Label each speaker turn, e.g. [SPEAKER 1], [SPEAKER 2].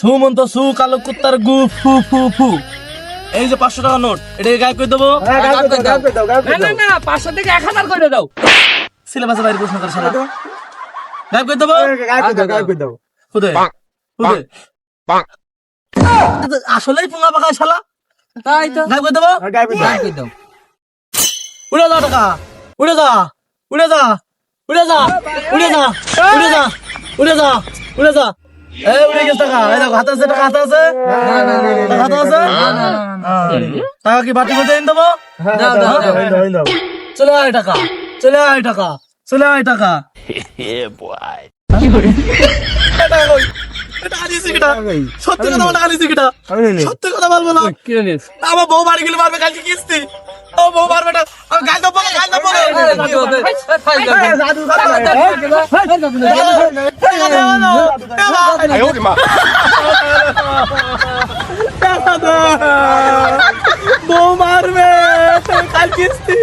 [SPEAKER 1] সুমন্ত সু কালো কুত্তার গু ফু ফু ফু। এই যে 500 টাকা নোট, এটাকে গায়েব করে দেবো।
[SPEAKER 2] না 500 থেকে 1000 করে দাও।
[SPEAKER 1] সিলেবাসে বাইরে প্রশ্ন করে শালা, গায়েব করে দেবো। খুদে খুদে আসলেই পুঙ্গা পাকায় শালা,
[SPEAKER 2] তাই তো
[SPEAKER 1] গায়েব করে দেবো।
[SPEAKER 2] করে দাও।
[SPEAKER 1] উড়ে যা টাকা, উড়ে যা, উড়ে যা, উড়ে যা, উড়ে যা, উড়ে যা, উড়ে যা, উড়ে যা। এই উড়ে গেছে টাকা, এই দেখো হাতে আছে টাকা, হাতে আছে, টাকা হাতে আছে। টাকা কি বাটি মধ্যে এনে দেবো?
[SPEAKER 2] দাও।
[SPEAKER 1] চলে আয় টাকা, চলে আয় টাকা, চলে আয় টাকা। টাকা কই? টাকা দিয়েছি কিটা? সত্যি কথা বল, টাকা দিয়েছি কিটা? সত্যি কথা বলবো না।
[SPEAKER 2] কি জানিস?
[SPEAKER 1] আমার বউ বাড়ি গেলে মারবে, কালকে কিস্তি। ও বউ মারবে না, আমি গাল দেবো, গাল দেবো। বউ মারবে, কাল কিস্তি।